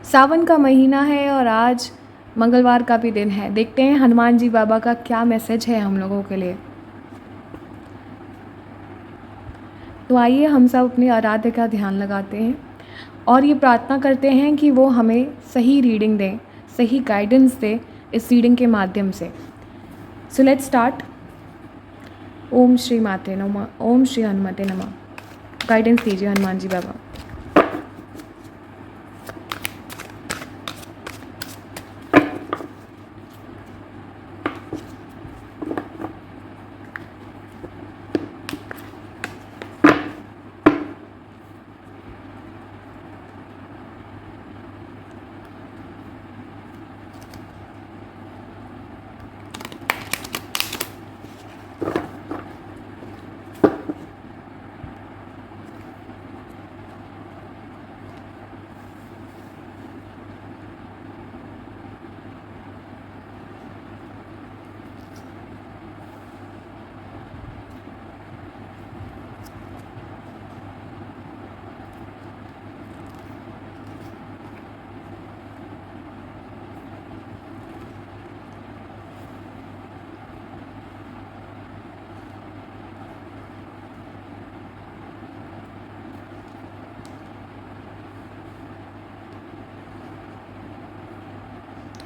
सावन का महीना है और आज मंगलवार का भी दिन है। देखते हैं हनुमान जी बाबा का क्या मैसेज है हम लोगों के लिए। तो आइए हम सब अपने आराध्य का ध्यान लगाते हैं और ये प्रार्थना करते हैं कि वो हमें सही रीडिंग दें, सही गाइडेंस दें इस रीडिंग के माध्यम से। So let's start. ओम श्री माते नमः, ओम श्री हनुमते नमः। गाइडेंस दीजिए हनुमान जी बाबा।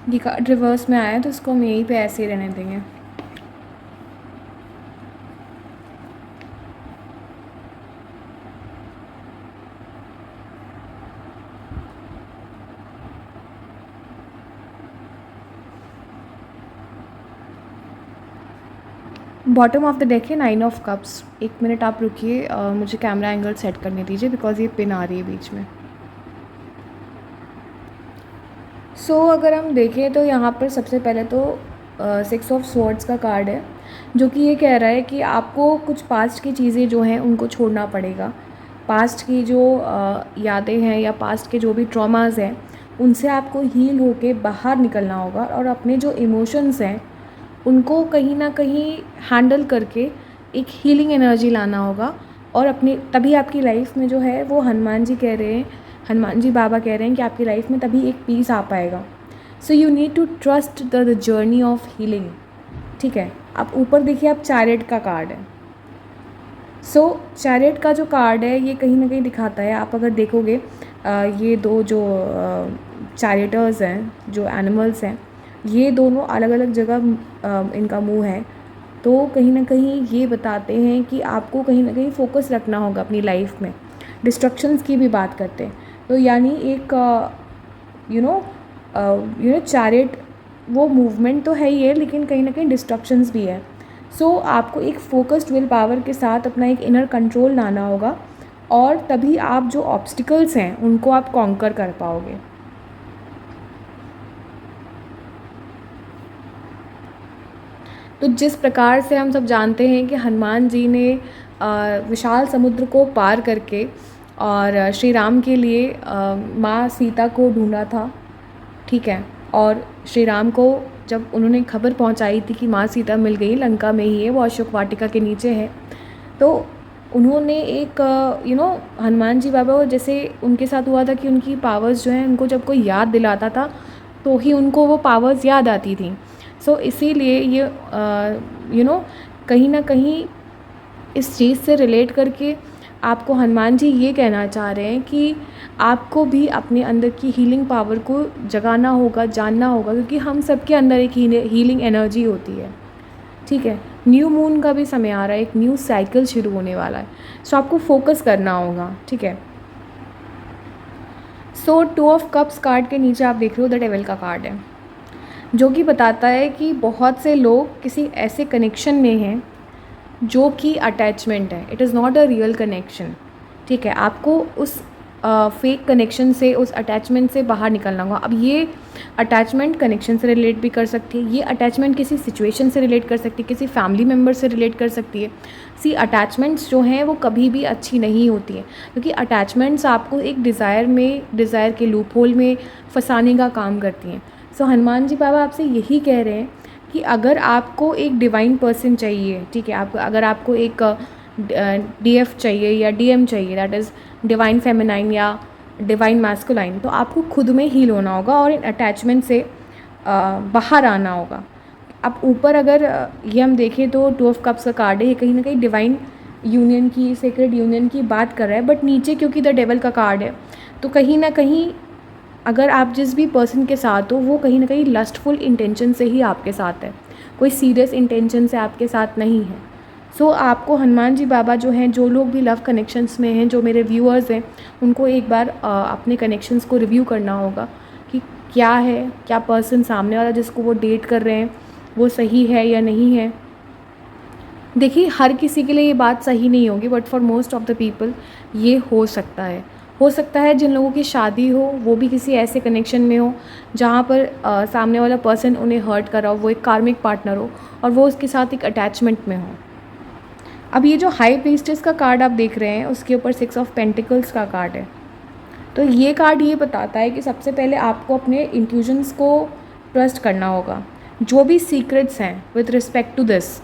ये कार्ड रिवर्स में आया है तो इसको हम यहीं पे ऐसे ही रहने देंगे। बॉटम ऑफ द डेक है 9 ऑफ कप्स। एक मिनट आप रुकिए, मुझे कैमरा एंगल सेट करने दीजिए बिकॉज ये पिन आ रही है बीच में। सो अगर हम देखें तो यहाँ पर सबसे पहले तो 6 ऑफ स्वॉर्ड्स का कार्ड है, जो कि ये कह रहा है कि आपको कुछ पास्ट की चीज़ें जो हैं उनको छोड़ना पड़ेगा। पास्ट की जो यादें हैं या पास्ट के जो भी ट्रॉमास हैं उनसे आपको हील होके बाहर निकलना होगा और अपने जो इमोशंस हैं उनको कहीं ना कहीं हैंडल करके एक हीलिंग एनर्जी लाना होगा। और अपनी तभी आपकी लाइफ में जो है वो हनुमान जी कह रहे हैं, हनुमान जी बाबा कह रहे हैं कि आपकी लाइफ में तभी एक पीस आ पाएगा। So you need to trust the journey of healing. ठीक है, आप ऊपर देखिए, आप चैरियट का कार्ड है। सो चैरियट का जो कार्ड है ये कहीं ना कहीं दिखाता है, आप अगर देखोगे ये दो जो चैरियटर्स हैं, जो एनिमल्स हैं, ये दोनों अलग अलग जगह इनका मुंह है। तो कहीं ना कहीं ये बताते हैं कि आपको कहीं ना कहीं फोकस रखना होगा अपनी लाइफ में। डिस्ट्रक्शंस की भी बात करते हैं, तो यानी एक यू नो चैरियट वो मूवमेंट तो है ही है, लेकिन कहीं ना कहीं डिस्ट्रक्शंस भी है। सो आपको एक फोकस्ड विल पावर के साथ अपना एक इनर कंट्रोल लाना होगा और तभी आप जो ऑब्स्टिकल्स हैं उनको आप कॉन्कर कर पाओगे। तो जिस प्रकार से हम सब जानते हैं कि हनुमान जी ने विशाल समुद्र को पार करके और श्री राम के लिए माँ सीता को ढूंढा था, ठीक है, और श्री राम को जब उन्होंने खबर पहुंचाई थी कि माँ सीता मिल गई, लंका में ही है, वो अशोक वाटिका के नीचे है, तो उन्होंने एक हनुमान जी बाबा जैसे उनके साथ हुआ था कि उनकी पावर्स जो हैं उनको जब कोई याद दिलाता था तो ही उनको वो पावर्स याद आती थी। सो इसीलिए ये कहीं ना कहीं इस चीज़ से रिलेट करके आपको हनुमान जी ये कहना चाह रहे हैं कि आपको भी अपने अंदर की हीलिंग पावर को जगाना होगा, जानना होगा, क्योंकि हम सबके अंदर एक हीलिंग एनर्जी होती है। ठीक है, न्यू मून का भी समय आ रहा है, एक न्यू साइकिल शुरू होने वाला है। सो आपको फोकस करना होगा। ठीक है, सो 2 ऑफ कप्स कार्ड के नीचे आप देख रहे हो द डेविल का कार्ड है, जो कि बताता है कि बहुत से लोग किसी ऐसे कनेक्शन में हैं जो कि अटैचमेंट है। It is not a real connection. ठीक है, आपको उस फेक कनेक्शन से, उस अटैचमेंट से बाहर निकलना होगा। अब ये अटैचमेंट कनेक्शन से रिलेट भी कर सकती है, ये अटैचमेंट किसी सिचुएशन से रिलेट कर सकती है, किसी फैमिली मेम्बर से रिलेट कर सकती है। सी अटैचमेंट्स जो हैं वो कभी भी अच्छी नहीं होती है, क्योंकि अटैचमेंट्स आपको एक डिज़ायर के लूप होल में फंसाने का काम करती हैं। सो हनुमान जी बाबा आपसे यही कह रहे हैं कि अगर आपको एक डिवाइन पर्सन चाहिए, ठीक है, अगर आपको एक डीएफ चाहिए या डीएम चाहिए, दैट इज़ डिवाइन फेमिनाइन, या डिवाइन मैस्कुलाइन, तो आपको खुद में हील होना होगा और इन अटैचमेंट से बाहर आना होगा। अब ऊपर अगर ये हम देखें तो 2 ऑफ कप्स का कार्ड है, ये कहीं ना कहीं डिवाइन यूनियन की, सेक्रेड यूनियन की बात कर रहा है। बट नीचे क्योंकि द डेवल का कार्ड है, तो कहीं ना कहीं अगर आप जिस भी पर्सन के साथ हो वो कहीं ना कहीं लस्टफुल इंटेंशन से ही आपके साथ है, कोई सीरियस इंटेंशन से आपके साथ नहीं है। सो आपको हनुमान जी बाबा जो हैं, जो लोग भी लव कनेक्शंस में हैं, जो मेरे व्यूअर्स हैं, उनको एक बार अपने कनेक्शंस को रिव्यू करना होगा कि क्या है, क्या पर्सन सामने वाला जिसको वो डेट कर रहे हैं वो सही है या नहीं है। देखिए, हर किसी के लिए ये बात सही नहीं होगी, but for most of the people ये हो सकता है। हो सकता है जिन लोगों की शादी हो वो भी किसी ऐसे कनेक्शन में हो जहाँ पर सामने वाला पर्सन उन्हें हर्ट कर रहा हो, वो एक कार्मिक पार्टनर हो और वो उसके साथ एक अटैचमेंट में हो। अब ये जो हाई प्रीस्टेस का कार्ड आप देख रहे हैं उसके ऊपर 6 ऑफ पेंटिकल्स का कार्ड है। तो ये कार्ड ये बताता है कि सबसे पहले आपको अपने इंट्यूशंस को ट्रस्ट करना होगा। जो भी सीक्रेट्स हैं with respect to this,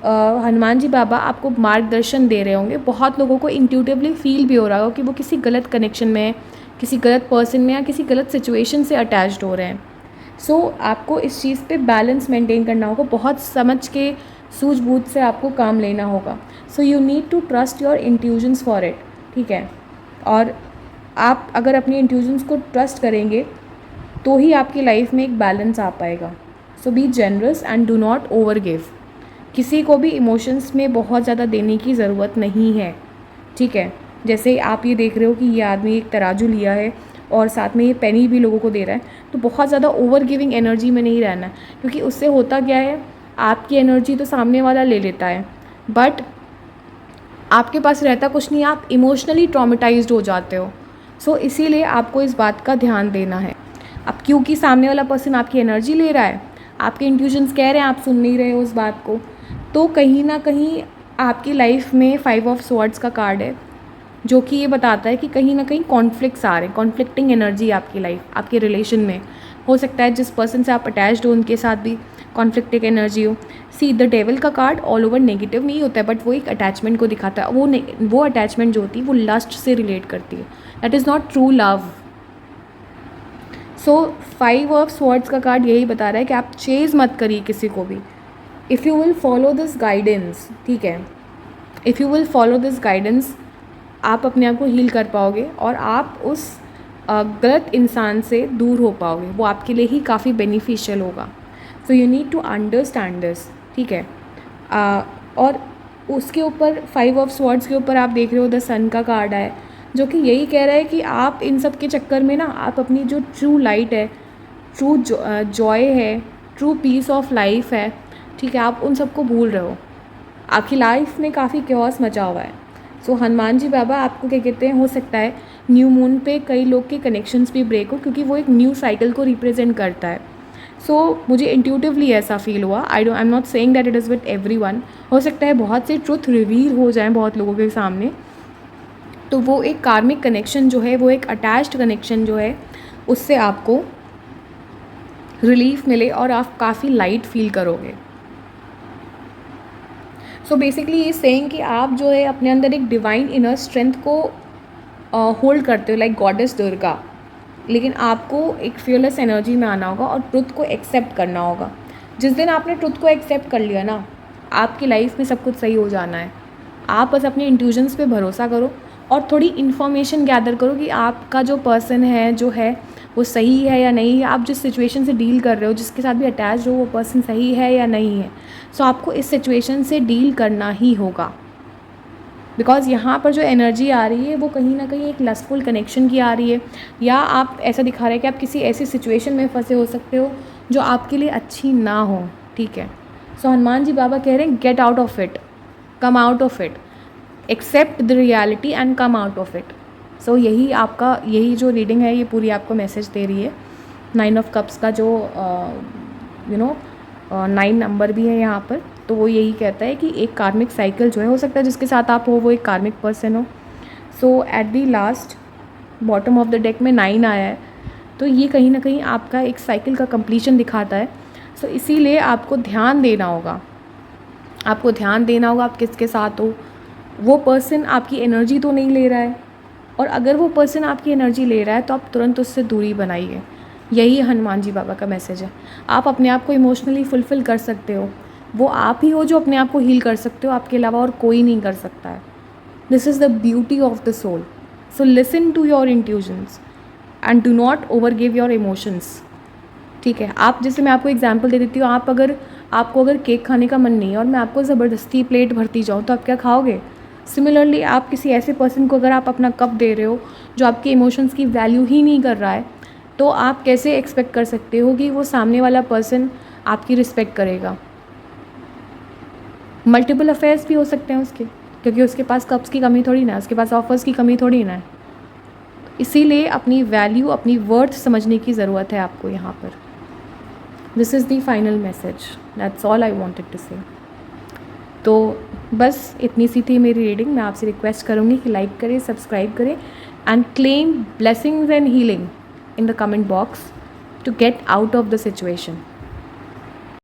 Hanuman ji बाबा आपको मार्गदर्शन दे रहे होंगे। बहुत लोगों को इंट्यूटिवली फील भी हो रहा हो कि वो किसी गलत कनेक्शन में है, किसी गलत पर्सन में या किसी गलत सिचुएशन से अटैच्ड हो रहे हैं। सो आपको इस चीज़ पे बैलेंस मेंटेन करना होगा, बहुत समझ के सूझबूझ से आपको काम लेना होगा। So you need to trust your intuitions for it, ठीक है। और आप अगर अपनी इंट्यूशंस को ट्रस्ट करेंगे तो ही आपकी लाइफ में एक बैलेंस आ पाएगा। So be generous and do not over give. किसी को भी इमोशंस में बहुत ज़्यादा देने की ज़रूरत नहीं है, ठीक है। जैसे आप ये देख रहे हो कि ये आदमी एक तराजू लिया है और साथ में ये पेनी भी लोगों को दे रहा है, तो बहुत ज़्यादा ओवर गिविंग एनर्जी में नहीं रहना है, क्योंकि उससे होता क्या है, आपकी एनर्जी तो सामने वाला ले लेता है बट आपके पास रहता कुछ नहीं, आप इमोशनली ट्रॉमेटाइज्ड हो जाते हो। सो इसीलिए आपको इस बात का ध्यान देना है। अब क्योंकि सामने वाला पर्सन आपकी एनर्जी ले रहा है, आपके इंट्यूशंस कह रहे हैं, आप सुन नहीं रहे हो उस बात को, तो कहीं ना कहीं आपकी लाइफ में 5 ऑफ स्वॉर्ड्स का कार्ड है जो कि ये बताता है कि कहीं ना कहीं कॉन्फ्लिक्ट्स आ रहे हैं, कॉन्फ्लिक्टिंग एनर्जी आपकी लाइफ, आपके रिलेशन में हो सकता है। जिस पर्सन से आप अटैच्ड हो उनके साथ भी कॉन्फ्लिक्टिंग एनर्जी हो। सी द डेविल का कार्ड ऑल ओवर नेगेटिव नहीं होता है, बट वो एक अटैचमेंट को दिखाता है। वो अटैचमेंट जो होती है वो लस्ट से रिलेट करती है, that is not true love. So 5 of swords का कार्ड यही बता रहा है कि आप चेज़ मत करिए किसी को भी। If you will follow this guidance, ठीक है, if you will follow this guidance, आप अपने आप को हील कर पाओगे और आप उस गलत इंसान से दूर हो पाओगे। वो आपके लिए ही काफ़ी बेनिफिशियल होगा। So you need to understand this, ठीक है। और उसके ऊपर 5 ऑफ स्वॉर्ड्स के ऊपर आप देख रहे हो द सन का कार्ड है, जो कि यही कह रहा है कि आप इन सब के चक्कर में ना, आप अपनी जो ट्रू लाइट है, ट्रू जॉय है, ट्रू पीस ऑफ लाइफ है, ठीक है, आप उन सबको भूल रहे हो। आपकी लाइफ में काफ़ी क्योस मचा हुआ है। सो हनुमान जी बाबा आपको क्या कहते हैं, हो सकता है न्यू मून पे कई लोग के कनेक्शंस भी ब्रेक हो, क्योंकि वो एक न्यू साइकिल को रिप्रेजेंट करता है। सो मुझे इंट्यूटिवली ऐसा फील हुआ। I am not saying that it is with everyone. हो सकता है बहुत से ट्रुथ रिवील हो जाएं बहुत लोगों के सामने, तो वो एक कार्मिक कनेक्शन जो है, वो एक अटैच्ड कनेक्शन जो है, उससे आपको रिलीफ मिले और आप काफ़ी लाइट फील करोगे। सो बेसिकली ये सेइंग कि आप जो है अपने अंदर एक डिवाइन इनर स्ट्रेंथ को होल्ड करते हो, लाइक गॉडेस दुर्गा, लेकिन आपको एक फियरलेस एनर्जी में आना होगा और ट्रुथ को एक्सेप्ट करना होगा। जिस दिन आपने ट्रुथ को एक्सेप्ट कर लिया ना, आपकी लाइफ में सब कुछ सही हो जाना है। आप बस अपने इंट्यूशंस पे भरोसा करो और थोड़ी इन्फॉर्मेशन गैदर करो कि आपका जो पर्सन है जो है वो सही है या नहीं है। आप जिस सिचुएशन से डील कर रहे हो, जिसके साथ भी अटैच हो, वो पर्सन सही है या नहीं है। सो आपको इस सिचुएशन से डील करना ही होगा, बिकॉज़ यहाँ पर जो एनर्जी आ रही है वो कहीं ना कहीं एक लस्टफुल कनेक्शन की आ रही है, या आप ऐसा दिखा रहे हैं कि आप किसी ऐसी सिचुएशन में फंसे हो सकते हो जो आपके लिए अच्छी ना हो, ठीक है। सो हनुमान जी बाबा कह रहे हैं get out of it, come out of it, accept the reality and come out of it. So यही जो रीडिंग है ये पूरी आपको मैसेज दे रही है। 9 ऑफ कप्स का जो 9 नंबर भी है यहाँ पर, तो वो यही कहता है कि एक कार्मिक साइकिल जो है, हो सकता है जिसके साथ आप हो वो एक कार्मिक पर्सन हो। So at the last bottom of the deck में 9 आया है, तो ये कहीं ना कहीं आपका एक साइकिल का कंप्लीशन दिखाता है। सो इसीलिए आपको ध्यान देना होगा, आप किसके साथ हो। वो पर्सन आपकी एनर्जी तो नहीं ले रहा है, और अगर वो पर्सन आपकी एनर्जी ले रहा है तो आप तुरंत उससे दूरी बनाइए। यही हनुमान जी बाबा का मैसेज है। आप अपने आप को इमोशनली फुलफ़िल कर सकते हो, वो आप ही हो जो अपने आप को हील कर सकते हो, आपके अलावा और कोई नहीं कर सकता है। This is the beauty of the soul. So listen to your intuitions and do not over give your emotions. ठीक है, आप जैसे मैं आपको एग्जांपल दे देती हूँ, आपको अगर केक खाने का मन नहीं है और मैं आपको ज़बरदस्ती प्लेट भरती जाऊँ तो आप क्या खाओगे? सिमिलरली आप किसी ऐसे पर्सन को अगर आप अपना कप दे रहे हो जो आपके इमोशंस की वैल्यू ही नहीं कर रहा है, तो आप कैसे एक्सपेक्ट कर सकते हो कि वो सामने वाला पर्सन आपकी रिस्पेक्ट करेगा? मल्टीपल अफेयर्स भी हो सकते हैं उसके, क्योंकि उसके पास कप्स की कमी थोड़ी ना है, उसके पास ऑफर्स की कमी थोड़ी ना है। इसीलिए अपनी वैल्यू, अपनी वर्थ समझने की ज़रूरत है आपको यहाँ पर। This is the final message, that's all I wanted to say. तो बस इतनी सी थी मेरी रीडिंग। मैं आपसे रिक्वेस्ट करूँगी कि लाइक करें, सब्सक्राइब करें and claim blessings and healing in the comment box to get out of the situation.